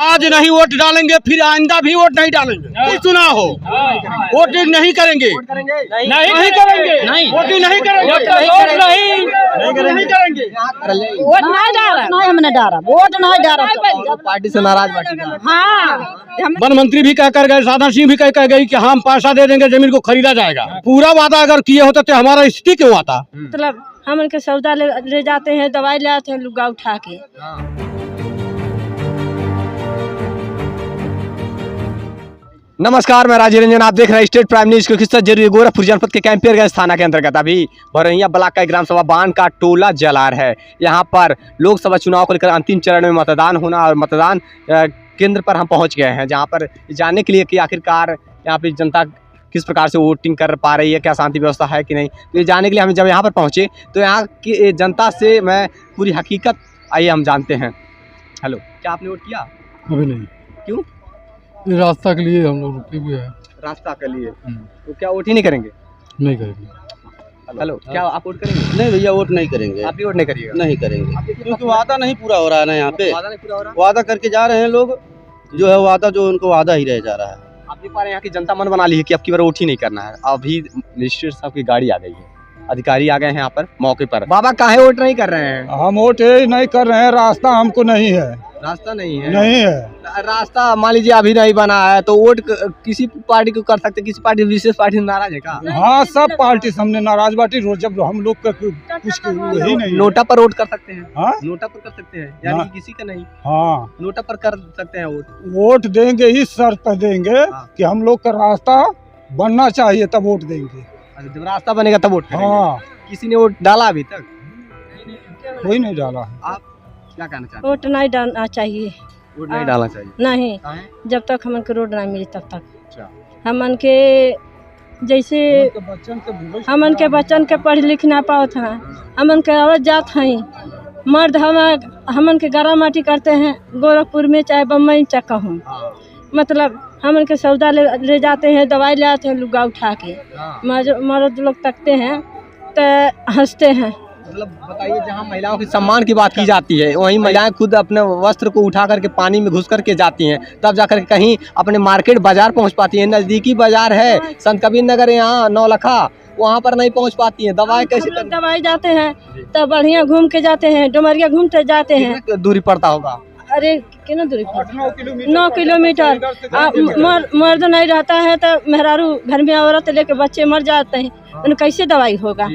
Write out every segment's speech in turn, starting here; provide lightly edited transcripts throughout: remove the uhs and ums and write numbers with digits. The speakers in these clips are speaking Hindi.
आज नहीं वोट डालेंगे, फिर आइंदा भी वोट नहीं डालेंगे। कोई चुनाव हो, वोटिंग नहीं करेंगे, नहीं करेंगे, वोटिंग नहीं करेंगे, नहीं करेंगे। वोट नहीं डाला, नहीं हमने डाला, वोट नहीं डाला, पार्टी से नाराज बैठेगा। हाँ वन मंत्री भी कह कर गए, साधन सिंह भी कह गई कि हम पैसा दे देंगे, जमीन को खरीदा जाएगा। पूरा वादा अगर किए होते तो हमारा स्थिति क्यों आता। मतलब हम उनके सौदा ले जाते हैं, दवाई ले आते हैं लुगा उठा के। नमस्कार, मैं राजीव रंजन, आप देख रहे हैं स्टेट प्राइम न्यूज। किस्सा जरूरी गोरखपुर जनपद के कैंपियरगंज थाना के अंतर्गत अभी भरहिया ब्लॉक का ग्राम सभा बांध का टोला जलार है। यहाँ पर लोकसभा चुनाव को लेकर अंतिम चरण में मतदान होना और मतदान केंद्र पर हम पहुँच गए हैं, जहाँ पर जानने के लिए कि आखिरकार यहाँ पे जनता किस प्रकार से वोटिंग कर पा रही है, क्या शांति व्यवस्था है कि नहीं। तो ये जानने के लिए हम जब यहाँ पर पहुँचे तो यहाँ की जनता से मैं पूरी हकीकत आइए हम जानते हैं। हेलो, क्या आपने वोट किया? अभी नहीं। क्यों? ये रास्ता के लिए हम लोग रुके हुए हैं। रास्ता के लिए? तो क्या वोट ही नहीं करेंगे? नहीं करेंगे। हेलो, क्या आप वोट करेंगे? नहीं भैया, वोट नहीं करेंगे। आप भी वोट नहीं करिएगा? नहीं करेंगे, क्योंकि वादा नहीं पूरा हो रहा है ना यहाँ पे। वादा नहीं पूरा हो रहा? वादा करके जा रहे हैं लोग, जो है वादा जो उनको वादा ही रह जा रहा है। आप देख पा रहे हैं यहाँ की जनता मन बना ली है कि अब की बार वोट ही नहीं करना है। अभी मिनिस्टर साहब की गाड़ी आ गई है, अधिकारी आ गए हैं यहाँ पर मौके पर। बाबा काहे वोट नहीं कर रहे हैं? हम वोट नहीं कर रहे हैं, रास्ता हमको नहीं है। रास्ता नहीं है? नहीं है रास्ता मान लीजिए अभी नहीं बना है तो वोट किसी पार्टी को कर सकते, किसी पार्टी विशेष पार्टी नाराज है का? हाँ, सब पार्टी सामने नाराज बाटी। रोज जब हम लोग का कुछ वही नहीं। नोटा पर वोट कर सकते हैं? हाँ, नोटा पर कर सकते हैं, यानी किसी का नहीं। हाँ, नोटा पर कर सकते हैं वोट। वोट देंगे ही शर्त पर देंगे कि हम लोग का रास्ता बनना चाहिए, तब वोट देंगे। जब रास्ता बनेगा तब वोट करेंगे। हाँ, किसी ने वोट डाला अभी तक? कोई नहीं डाला है। आप क्या कहना चाहते हैं? वोट नहीं डालना चाहिए, वोट नहीं डालना चाहिए? नहीं, काहे? जब तक हमन के रोड नहीं मिली तब तक। अच्छा। हमन के जैसे हमन के बच्चन के पढ़ लिख ना पाओ था, हमन के औरत जात हैं, मर्द हमन के गरा माटी करते हैं गोरखपुर में चाहे बम्बई में चाहे कहूँ। मतलब हमन के सौदा ले जाते हैं, दवाई ले आते हैं लुगा उठा के। मर्द लोग तकते हैं तो हंसते हैं। मतलब बताइए, जहाँ महिलाओं के सम्मान की बात की जाती है वहीं महिलाएं खुद अपने वस्त्र को उठा करके पानी में घुस करके जाती हैं, तब जाकर कहीं अपने मार्केट बाजार पहुंच पाती हैं। नज़दीकी बाजार है संत कबीर नगर, यहाँ नौलखा, वहाँ पर नहीं पहुंच पाती हैं। दवाई कैसे? दवाई जाते हैं तो बढ़िया घूम के जाते हैं, डुमरिया घूमते जाते हैं। दूरी पड़ता होगा? अरे कितना दूरी? 9 किलोमीटर। मर्द नहीं रहता है तो मेहरारू घर में औरत लेके बच्चे मर जाते हैं, उन्हें कैसे दवाई होगा?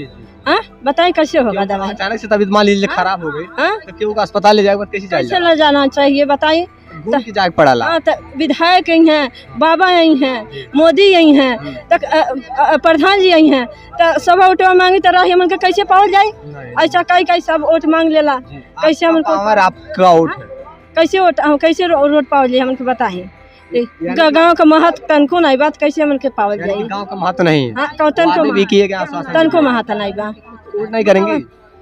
हाँ बताइए, कैसे होगा दवाई? अचानक से तबीयत मान लीजिए खराब हो गई तो क्यों का अस्पताल ले जाएगा? कैसे ले जाना चाहिए बताइए? घूम के जाके पड़ा ला। हाँ, तो विधायक यही हैं, बाबा यही हैं, मोदी यही हैं, तो प्रधान जी यही हैं, तो सब वोट मांगी तो रही हमन के कैसे पावल जाए? ऐसा कई सब वोट मांग लेला, कैसे हमन को? आपका वोट कैसे वोट, कैसे रोड पावल जाए? हमन के बताइए। गाँव का महत्व तनको नहीं, बात कैसे हमन के पावल जाए? गाँव का महत्व नहीं है। हाँ, तनको महत्व नहीं बा। वोट नहीं करेंगे?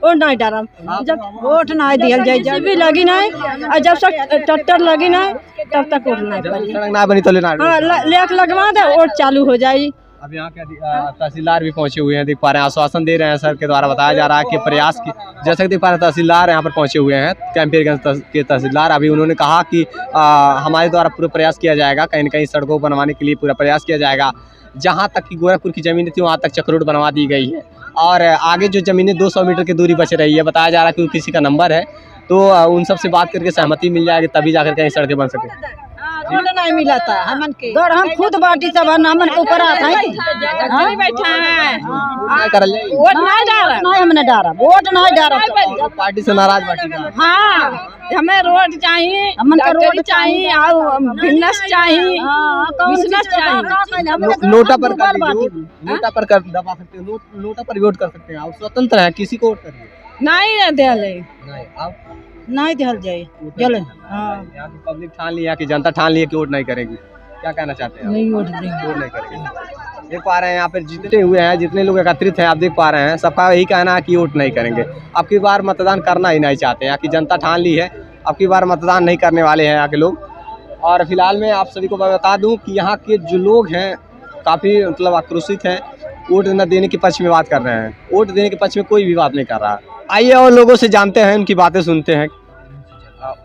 वोट नहीं डालम, जब वोट नहीं दिया जाए, जब भी लगी नहीं और जब तक ट्रैक्टर लगी नहीं तब तक वोट नहीं पड़ी। सड़क ना बनी तो लेना। हाँ, लेक लगवा दे, वोट चालू हो जाए। अब यहाँ के तहसीलदार भी पहुंचे हुए हैं, देख पा रहे हैं, आश्वासन दे रहे हैं सर के द्वारा। बताया जा रहा है कि प्रयास की, जैसा कि देख पा रहे हैं तहसीलदार यहाँ पर पहुंचे हुए हैं, कैंपियरगंज के तहसीलदार। अभी उन्होंने कहा कि हमारे द्वारा पूरा प्रयास किया जाएगा, कहीं न कहीं सड़कों बनवाने के लिए पूरा प्रयास किया जाएगा। जहाँ तक कि गोरखपुर की ज़मीनें थी वहाँ तक चक रोड बनवा दी गई है और आगे जो ज़मीनें 200 मीटर की दूरी बच रही है। बताया जा रहा है कि किसी का नंबर है तो उन सब से बात करके सहमति मिल जाएगी, तभी जाकर कहीं सड़कें बन सके। रोड नहीं मिला था हमन के, हम खुद बाटी सब हमन के ऊपर आता है। बैठा है, वोट नहीं डाला, नहीं हमने डाला, वोट नहीं डाला। पार्टी से नाराज बाटी का? हाँ, हमें रोड चाहिए, हमन का रोड चाहिए और बिजनेस चाहिए, बिजनेस चाहिए। नोटा पर कर दीजिए, नोटा पर कर दबा सकते हैं, नोटा पर वोट कर सकते हैं। आप स्वतंत्र हैं, किसी को वोट करिए। नहीं दिले, नहीं आप नहीं दिल जाए चले। हाँ, यहाँ की पब्लिक ठान ली, यहाँ की जनता ठान ली है कि वोट नहीं करेगी। क्या कहना चाहते हैं? नहीं वोट देंगे, वोट नहीं करेंगे। देख पा रहे हैं यहाँ पर जितने हुए हैं, जितने लोग एकत्रित हैं, आप देख पा रहे हैं, सबका यही कहना है कि वोट नहीं करेंगे। अब की बार मतदान करना ही नहीं चाहते, यहाँ की जनता ठान ली है, अब की बार मतदान नहीं करने वाले हैं यहाँ के लोग। और फिलहाल मैं आप सभी को बता दूँ कि यहाँ के जो लोग हैं काफ़ी मतलब आक्रोशित हैं, वोट न देने के पक्ष में बात कर रहे हैं। वोट देने के पक्ष में कोई भी बात नहीं कर रहा। आइए और लोगों से जानते हैं, उनकी बातें सुनते हैं।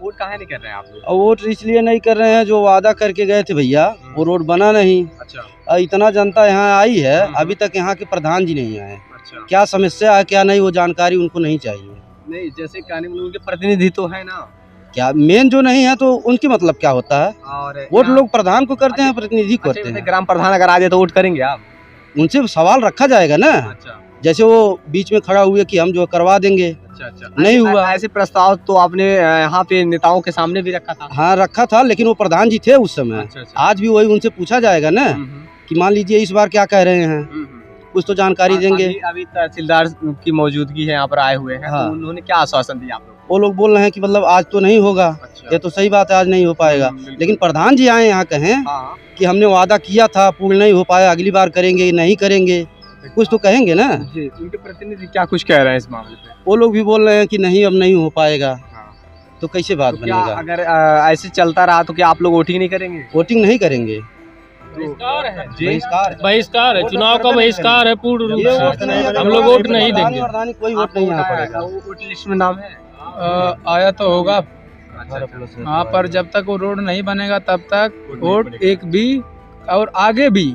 वोट काहे नहीं कर रहे हैं आप लोग? और वोट इसलिए नहीं कर रहे हैं, जो वादा करके गए थे भैया वो रोड बना नहीं। अच्छा और इतना जनता यहाँ आई है, अभी तक यहाँ के प्रधान जी नहीं आए। अच्छा क्या समस्या है क्या नहीं, वो जानकारी उनको नहीं चाहिए। नहीं, जैसे कहने में उनके प्रतिनिधि तो है ना, क्या मेन जो नहीं है तो उनकी मतलब क्या होता है? और वोट लोग प्रधान को करते हैं, प्रतिनिधि को करते जैसे हैं। ग्राम प्रधान अगर आ जाए तो वोट करेंगे आप? उनसे सवाल रखा जाएगा ना। अच्छा जैसे वो बीच में खड़ा हुए कि हम जो करवा देंगे, अच्छा अच्छा नहीं हुआ। ऐसे प्रस्ताव तो आपने यहाँ पे नेताओं के सामने भी रखा था। हाँ रखा था, लेकिन वो प्रधान जी थे उस समय। अच्छा अच्छा आज भी वही उनसे पूछा जाएगा ना कि मान लीजिए इस बार क्या कह रहे हैं, कुछ तो जानकारी देंगे। अभी तहसीलदार की मौजूदगी है यहाँ पर आए हुए हैं, हाँ। तो उन्होंने क्या आश्वासन दिया आप लोग? वो लोग बोल रहे हैं कि मतलब आज तो नहीं होगा। अच्छा। ये तो सही बात है, आज नहीं हो पाएगा। बिल्कुल। लेकिन प्रधान जी आए यहाँ कहें हाँ कि हमने वादा किया था, पूर्ण नहीं हो पाया, अगली बार करेंगे, नहीं करेंगे, कुछ तो कहेंगे ना। जी, उनके प्रतिनिधि क्या कुछ कह रहे हैं इस मामले पे? वो लोग भी बोल रहे हैं कि नहीं अब नहीं हो पाएगा। तो कैसे बात तो क्या बनेगा? अगर ऐसे चलता रहा तो क्या आप लोग वोटिंग नहीं करेंगे? वोटिंग नहीं करेंगे। बहिष्कार है जी बहिष्कार है, चुनाव का बहिष्कार है पूर्ण रूप से। हम लोग वोट नहीं देंगे। प्रधानी कोई वोट नहीं यहाँ पड़ेगा। वोट लिस्ट में नाम है? आया तो होगा अच्छा। हाँ, पर जब तक वो रोड नहीं बनेगा तब तक वोट एक भी और आगे भी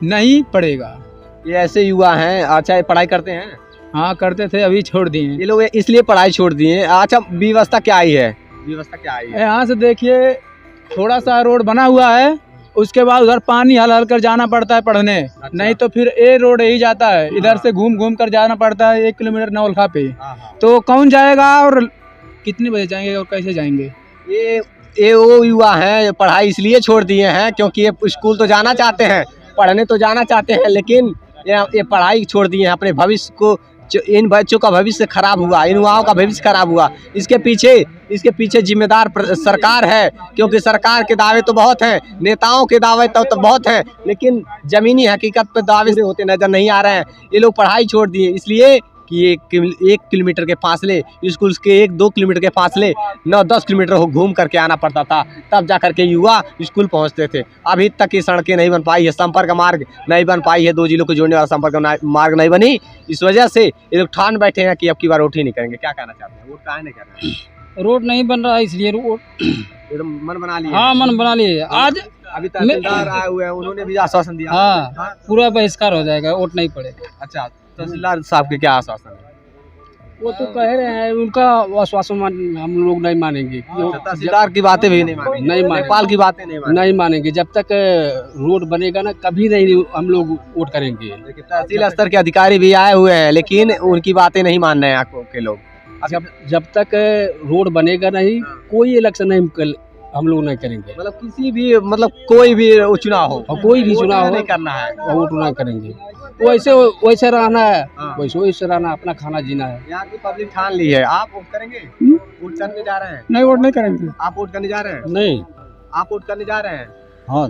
नहीं पड़ेगा। ये ऐसे युवा हैं, अच्छा ये पढ़ाई करते हैं? हाँ करते थे, अभी छोड़ दिए। ये लोग इसलिए पढ़ाई छोड़ दिए। अच्छा व्यवस्था क्या आई है? व्यवस्था क्या आई है? यहाँ से देखिए थोड़ा सा रोड बना हुआ है, उसके बाद उधर पानी हल हल कर जाना पड़ता है पढ़ने। नहीं तो फिर ए रोड यही जाता है, इधर से घूम घूम कर जाना पड़ता है 1 किलोमीटर नौलखा पे। तो कौन जाएगा और कितने बजे जाएंगे और कैसे जाएंगे? ये वो युवा हैं पढ़ाई इसलिए छोड़ दिए हैं क्योंकि ये स्कूल तो जाना चाहते हैं, पढ़ने तो जाना चाहते हैं, लेकिन ये पढ़ाई छोड़ दिए हैं। अपने भविष्य को, इन बच्चों का भविष्य खराब हुआ, इन युवाओं का भविष्य खराब हुआ। इसके पीछे जिम्मेदार सरकार है, क्योंकि सरकार के दावे तो बहुत हैं, नेताओं के दावे तो बहुत हैं, लेकिन जमीनी हकीकत पे दावे से होते नजर नहीं आ रहे हैं। ये लोग पढ़ाई छोड़ दिए इसलिए कि 1 किलोमीटर के फासले, स्कूल के 1-2 किलोमीटर के फासले 9-10 किलोमीटर घूम करके आना पड़ता था, तब जा करके युवा स्कूल पहुंचते थे। अभी तक की सड़कें नहीं बन पाई है, संपर्क मार्ग नहीं बन पाई है, 2 जिलों को जोड़ने वाला संपर्क मार्ग नहीं बनी। इस वजह से ये लोग ठान बैठे हैं कि अब की बार वोट ही नहीं करेंगे। क्या कहना चाहते हैं? वोट काहे नहीं कर रहे हैं? रोड नहीं बन रहा है इसलिए रोड। एकदम मन बना लिया? हाँ मन बना लिए। आज अभी तहसीलदार आए हुए हैं, उन्होंने भी आश्वासन दिया। हाँ पूरा बहिष्कार हो जाएगा, वोट नहीं पड़ेगा। अच्छा, तहसीलदार साहब के क्या आश्वासन है? वो तो कह रहे हैं, उनका आश्वासन हम लोग नहीं मानेंगे। तहसीलदार की बातें भी नहीं मानेंगे, नहीं मानेंगे। नेपाल की बातें नहीं मानेंगे। नहीं मानेंगे जब तक रोड बनेगा ना, कभी नहीं हम लोग वोट करेंगे। लेकिन तहसील स्तर के अधिकारी भी आए हुए हैं, लेकिन उनकी बातें नहीं मान रहे हैं आपको के लोग। जब तक रोड बनेगा नहीं, कोई इलेक्शन नहीं हम लोग नहीं करेंगे। मतलब किसी भी, मतलब कोई भी चुनाव हो, और कोई भी चुनाव नहीं हो, करना है, वोट नहीं करेंगे। वैसे रहना है, हाँ। वैसे रहना, अपना खाना जीना है। यहाँ की पब्लिक ठान ली है। आप वोट करेंगे? वोट करने जा रहे हैं? नहीं वोट नहीं करेंगे। आप वोट करने जा रहे हैं? नहीं। आप वोट करने जा रहे हैं? हाँ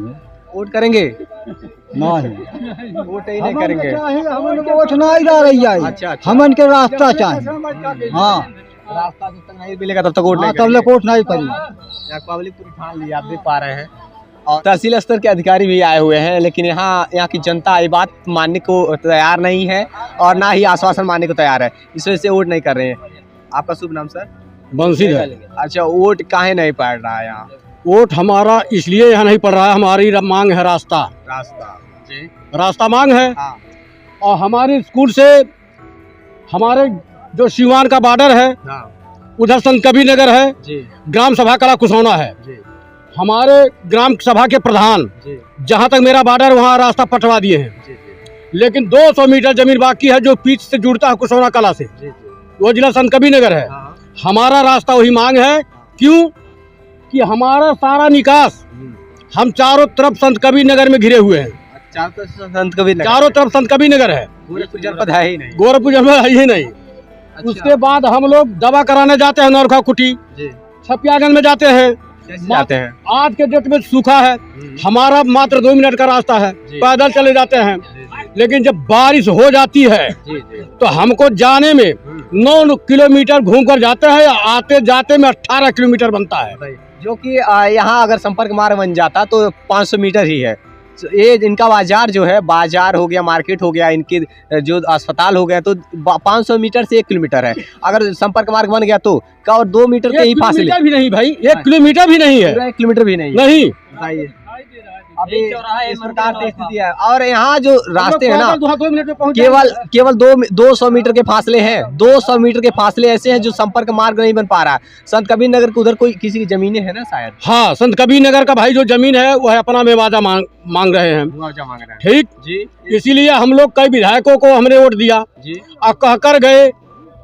वोट करेंगे? नहीं वोट ही नहीं करेंगे। वोट नहीं जा रही है। अच्छा, हमन के रास्ता चाहिए। हाँ रास्ता जब तक नहीं मिलेगा तब तक वोट नहीं तब करेंगे। तक वोट नहीं करी। यहाँ पब्लिक पूरी ठान ली, आप देख पा रहे हैं। और तहसील स्तर के अधिकारी भी आए हुए हैं, लेकिन यहाँ की जनता ये बात मानने को तैयार नहीं है और ना ही आश्वासन मानने को तैयार है। इस वजह से वोट नहीं कर रहे हैं। आपका शुभ नाम सर? बंसीधर। अच्छा, वोट काहे नहीं पड़ रहा है यहाँ? वोट हमारा इसलिए यहाँ नहीं पड़ रहा है, हमारी मांग है रास्ता। रास्ता मांग है। हाँ। और हमारे स्कूल से हमारे जो सीवान का बॉर्डर है, हाँ। उधर संत कबीर नगर है, जी ग्राम सभा कला कुसौना है। जी हमारे ग्राम सभा के प्रधान जी जहाँ तक मेरा बॉर्डर वहाँ रास्ता पटवा दिए हैं, जी लेकिन 200 मीटर जमीन बाकी है जो पीछ से जुड़ता है कुसौना कला से, जी वो जिला संत कबीर नगर है। हाँ। हमारा रास्ता वही मांग है। क्यों कि हमारा सारा निकास हम चारों तरफ संत कबीर नगर में घिरे हुए हैं। संत कबीर नगर, चारों तरफ संत कबीर नगर है, गोरखपुर जनपद है ही नहीं। गोरखपुर जनपद है ही नहीं। अच्छा। उसके बाद हम लोग दवा कराने जाते हैं नौरखा कुटी, जी छपियागंज में जाते हैं। कैसे जाते हैं? आज के डेट में सूखा है, हमारा मात्र 2 मिनट का रास्ता है, जी। पैदल चले जाते हैं। लेकिन जब बारिश हो जाती है जी जी तो हमको जाने में 9 किलोमीटर घूम कर जाते हैं, आते जाते में 18 किलोमीटर बनता है। जो कि यहाँ अगर संपर्क मार्ग बन जाता तो 500 मीटर ही है, ये इनका बाजार जो है, बाजार हो गया, मार्केट हो गया, इनके जो अस्पताल हो गया, तो 500 मीटर से 1 किलोमीटर है। अगर संपर्क मार्ग बन गया तो क्या, और 2 मीटर के ही फासले भी नहीं भाई, 1 किलोमीटर भी नहीं है, पूरा 1 किलोमीटर भी नहीं। नहीं बताइए, अभी इस प्रकार की स्थिति है। और यहाँ जो रास्ते हैं ना, 2 मिनट में पहुंच केवल 200 मीटर के फासले हैं। 200 मीटर के फासले ऐसे हैं जो संपर्क मार्ग नहीं बन पा रहा है। संत कबीर नगर के उधर कोई किसी की जमीनें हैं ना शायद। हाँ, संत कबीर नगर का भाई जो जमीन है वो है अपना मुआवजा मांग रहे हैं, मुआवजा मांग रहे हैं। ठीक जी, इसीलिए हम लोग कई विधायकों को हमने वोट दिया जी, और कहकर गए,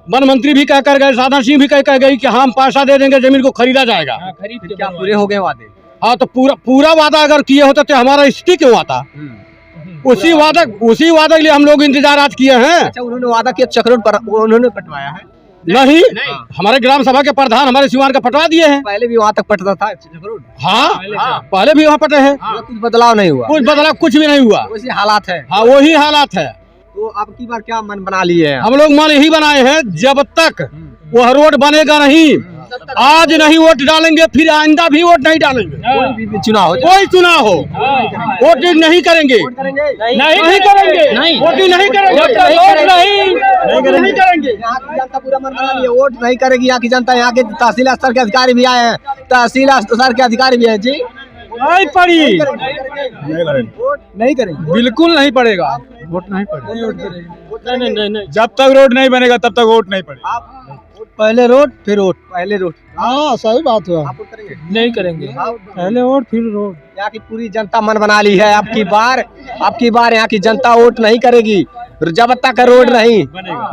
वन मंत्री भी कहकर गए, साधन सिंह भी कह गई कि हम पैसा दे देंगे, जमीन को खरीदा जाएगा। फिर क्या पूरे हो गए वादे? हाँ, तो पूरा वादा अगर किए होते तो हमारा स्थिति क्यों आता? उसी वादा के लिए हम लोग इंतजार आज किए हैं। अच्छा, उन्होंने वादा किया, चक्रोट पर उन्होंने पटवाया है? नहीं, हमारे ग्राम सभा के प्रधान हमारे सिवान का पटवा दिए हैं। पहले भी वहाँ तक पटता था चक्रोट? हाँ, पहले भी वहाँ पटे हैं। कुछ बदलाव नहीं हुआ? कुछ बदलाव कुछ भी नहीं हुआ, वैसे हालात है। हाँ वही हालात है। तो अब की बार क्या मन बना लिए हैं? हम लोग मन यही बनाए हैं, जब तक वह रोड बनेगा नहीं, आज नहीं वोट डालेंगे, फिर आइंदा भी वोट नहीं डालेंगे। कोई भी चुनाव हो, वोटिंग नहीं करेंगे, नहीं करेंगे, वोटिंग नहीं करेंगे, नहीं करेंगे। यहाँ की जनता पूरा मन बना लिए, वोट नहीं करेगी यहाँ की जनता। यहाँ के तहसील स्तर के अधिकारी भी आए हैं, तहसील स्तर के अधिकारी भी है जी। नहीं पड़ी, नहीं करेंगे, बिल्कुल नहीं पड़ेगा, वोट नहीं पड़ेगा। नहीं, जब तक रोड नहीं बनेगा तब तक वोट नहीं पड़ेगा। पहले रोड फिर वोट, पहले रोड। हाँ सही बात है, आप वोट करेंगे? नहीं करेंगे, पहले वोट फिर रोड। यहाँ की पूरी जनता मन बना ली है, अब की बार यहाँ की जनता वोट नहीं करेगी जब तक रोड नहीं।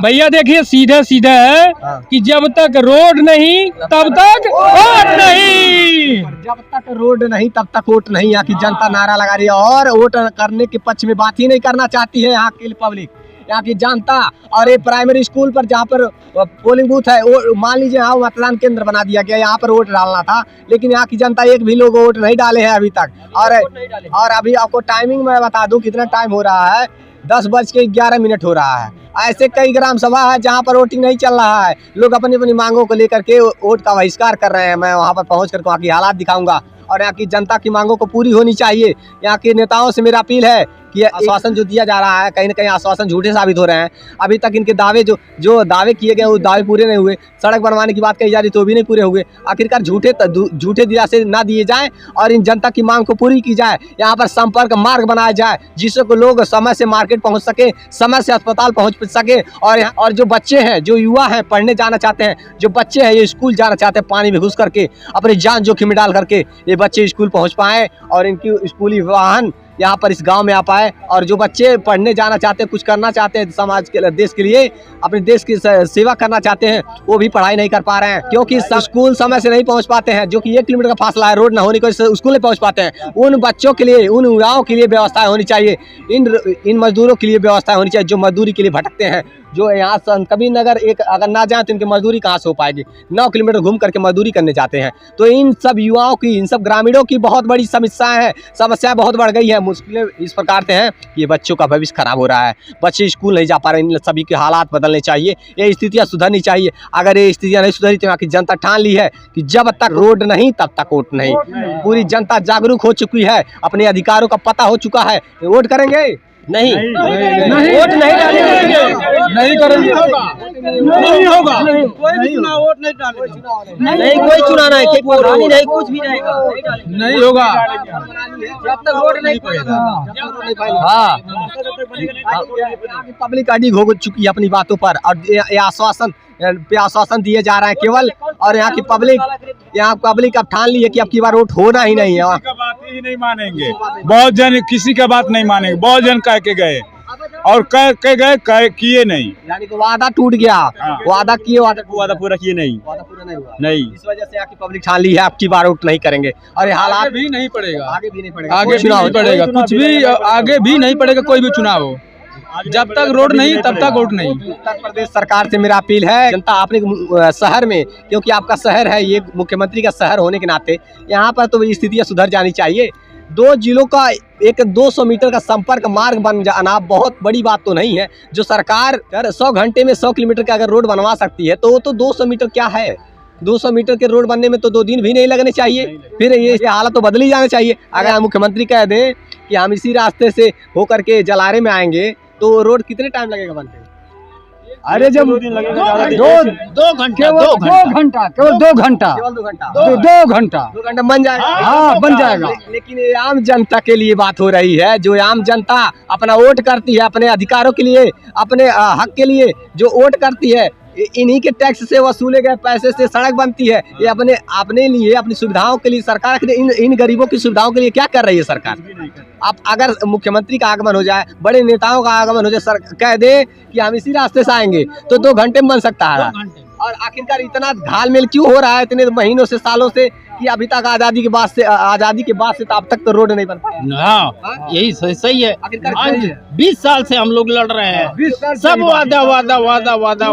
भैया देखिए, सीधे सीधे है कि जब तक रोड नहीं तब तक वोट नहीं। जब तक रोड नहीं तब तक वोट नहीं, यहाँ की जनता नारा लगा रही है और वोट करने के पक्ष में बात ही नहीं करना चाहती है यहाँ की पब्लिक, यहाँ की जनता। और ये प्राइमरी स्कूल पर जहाँ पर पोलिंग बूथ है, वो मान लीजिए यहाँ मतदान केंद्र बना दिया गया, यहाँ पर वोट डालना था, लेकिन यहाँ की जनता एक भी लोग वोट नहीं डाले हैं अभी तक। और अभी आपको टाइमिंग मैं बता दूं कितना टाइम हो रहा है, 10:11 हो रहा है। ऐसे कई ग्राम सभा है जहाँ पर वोटिंग नहीं चल रहा है, लोग अपनी अपनी मांगों को लेकर के वोट का बहिष्कार कर रहे हैं। मैं वहाँ पर पहुँच कर वहाँ की हालात दिखाऊंगा और यहाँ की जनता की मांगों को पूरी होनी चाहिए। यहाँ के नेताओं से मेरा अपील है कि आश्वासन जो दिया जा रहा है, कहीं ना कहीं आश्वासन झूठे साबित हो रहे हैं। अभी तक इनके दावे जो दावे किए गए वो दावे पूरे नहीं हुए। सड़क बनवाने की बात कही जा रही तो भी नहीं पूरे हुए। आखिरकार झूठे दिलासे ना दिए जाएं और इन जनता की मांग को पूरी की जाए। यहाँ पर संपर्क मार्ग बनाया जाए जिससे को लोग समय से मार्केट पहुँच सके, समय से अस्पताल पहुँच सके। और जो बच्चे हैं, जो युवा हैं, पढ़ने जाना चाहते हैं, जो बच्चे हैं ये स्कूल जाना चाहते हैं, पानी में घुस करके अपनी जान जोखिम में डाल करके ये बच्चे स्कूल पहुँच पाएँ और इनकी स्कूली वाहन यहाँ पर इस गांव में आ पाए। और जो बच्चे पढ़ने जाना चाहते हैं, कुछ करना चाहते हैं समाज के, देश के लिए, अपने देश की सेवा करना चाहते हैं, वो भी पढ़ाई नहीं कर पा रहे हैं क्योंकि स्कूल समय से नहीं पहुंच पाते हैं। जो कि 1 किलोमीटर का फासला है, रोड न होने की वजह से स्कूल नहीं पहुंच पाते हैं। उन बच्चों के लिए, उन युवाओं के लिए व्यवस्थाएं होनी चाहिए, इन मजदूरों के लिए व्यवस्थाएं होनी चाहिए जो मजदूरी के लिए भटकते हैं। जो यहाँ संत कबीर नगर एक अगर ना जाए तो इनकी मजदूरी कहाँ से हो पाएगी? 9 किलोमीटर घूम करके मजदूरी करने जाते हैं। तो इन सब युवाओं की, इन सब ग्रामीणों की बहुत बड़ी समस्याएं बहुत बढ़ गई है। मुश्किलें इस प्रकार से हैं कि ये बच्चों का भविष्य खराब हो रहा है, बच्चे स्कूल नहीं जा पा रहे। इन सभी के हालात बदलने चाहिए, ये स्थितियाँ सुधरनी चाहिए। अगर ये स्थितियाँ नहीं सुधरी तो यहाँ की जनता ठान ली है कि जब तक रोड नहीं तब तक वोट नहीं। पूरी जनता जागरूक हो चुकी है, अपने अधिकारों का पता हो चुका है। वोट करेंगे नहीं, वोट नहीं डालेंगे, नहीं करेंगे, नहीं होगा, कोई चुनाव वोट नहीं डालेंगे, नहीं कोई चुनाव नहीं, नहीं कुछ भी नहीं होगा जब तक वोट नहीं पड़ेगा। हाँ, पब्लिक अडिग हो चुकी है अपनी बातों पर और ये आश्वासन दिए जा रहे हैं केवल। और यहाँ की पब्लिक अब ठान ली है कि अब की बार वोट होना ही नहीं है। बात ही नहीं मानेंगे, बहुत जन किसी का बात नहीं मानेंगे, बहुत जन कह के गए और कह के गए किए नहीं, यानी कि वादा टूट गया। वादा किए, वादा पूरा किए नहीं, वादा पूरा नहीं हुआ। नहीं, इस वजह से यहाँ की पब्लिक ठान ली है अब की बार वोट नहीं करेंगे। और ये हालात भी नहीं पड़ेगा, आगे भी नहीं पड़ेगा, आगे भी नहीं पड़ेगा, कुछ भी आगे भी नहीं पड़ेगा, कोई भी चुनाव हो। जब तक रोड नहीं तब तक वोट नहीं। उत्तर प्रदेश सरकार से मेरा अपील है, जनता अपने शहर में, क्योंकि आपका शहर है ये, मुख्यमंत्री का शहर होने के नाते यहाँ पर तो स्थितियाँ सुधर जानी चाहिए। 2 जिलों का एक 200 मीटर का संपर्क मार्ग बन जाना बहुत बड़ी बात तो नहीं है। जो सरकार 100 घंटे में 100 किलोमीटर का अगर रोड बनवा सकती है तो वो तो 200 मीटर क्या है। 200 मीटर के रोड बनने में तो 2 दिन भी नहीं लगने चाहिए। फिर ये हालत तो बदली जाना चाहिए। अगर मुख्यमंत्री कह दें कि हम इसी रास्ते से होकर के जलारे में आएंगे तो रोड कितने टाइम लगेगा बनते? अरे जब 2 घंटा बन जाएगा। हाँ, बन जाएगा। लेकिन ये आम जनता के लिए बात हो रही है, जो आम जनता अपना वोट करती है अपने अधिकारों के लिए, अपने हक के लिए जो वोट करती है, इन्हीं के टैक्स से वसूले गए पैसे से सड़क बनती है। ये अपने लिए, अपनी सुविधाओं के लिए सरकार इन गरीबों की सुविधाओं के लिए क्या कर रही है सरकार? अब अगर मुख्यमंत्री का आगमन हो जाए, बड़े नेताओं का आगमन हो जाए, सर कह दे कि हम इसी रास्ते से आएंगे तो 2 घंटे में बन सकता है। और आखिरकार इतना घालमेल क्यों हो रहा है इतने महीनों से, सालों से, कि अभी तक आजादी के बाद से तो अब तक तो रोड नहीं बन पाया। हाँ, यही सही है। आखिरकार आज 20 साल से हम लोग लड़ रहे हैं, सब वादा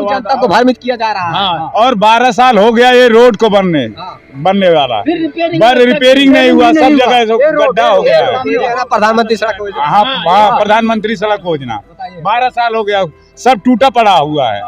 जनता को भ्रमित किया जा रहा है। हाँ, और 12 साल हो गया ये रोड को बनने वाला, रिपेयरिंग नहीं हुआ, सब जगह गड्ढा हो गया है। प्रधानमंत्री सड़क योजना, हाँ, प्रधानमंत्री सड़क योजना 12 साल हो गया, सब टूटा पड़ा हुआ है।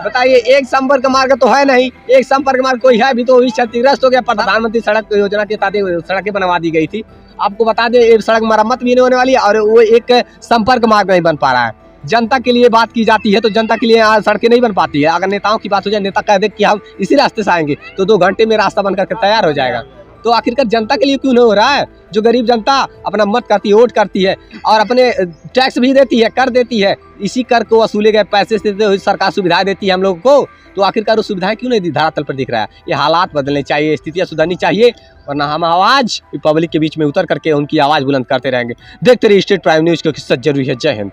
बताइए, एक संपर्क मार्ग तो है नहीं, एक संपर्क मार्ग कोई है भी तो क्षतिग्रस्त हो गया। प्रधानमंत्री सड़क योजना के तहत सड़कें बनवा दी गई थी। आपको बता दें ये सड़क मरम्मत भी नहीं होने वाली है और वो एक संपर्क मार्ग नहीं बन पा रहा है। जनता के लिए बात की जाती है तो जनता के लिए सड़कें नहीं बन पाती है। अगर नेताओं की बात हो जाए, नेता कह दे कि हम इसी रास्ते से आएंगे तो 2 घंटे में रास्ता बन करके तैयार हो जाएगा। तो आखिरकार जनता के लिए क्यों नहीं हो रहा है? जो गरीब जनता अपना मत करती है, वोट करती है और अपने टैक्स भी देती है, कर देती है, इसी कर को वसूले गए पैसे से सरकार सुविधाएं देती है हम लोगों को, तो आखिरकार वो सुविधाएं क्यों नहीं धरातल पर दिख रहा है? ये हालात बदलने चाहिए, स्थितियां सुधरनी चाहिए, वरना हम आवाज़ पब्लिक के बीच में उतर करके उनकी आवाज़ बुलंद करते रहेंगे। देखते रहिए स्टेट प्राइम न्यूज़, क्योंकि सच जरूरी है। जय हिंद।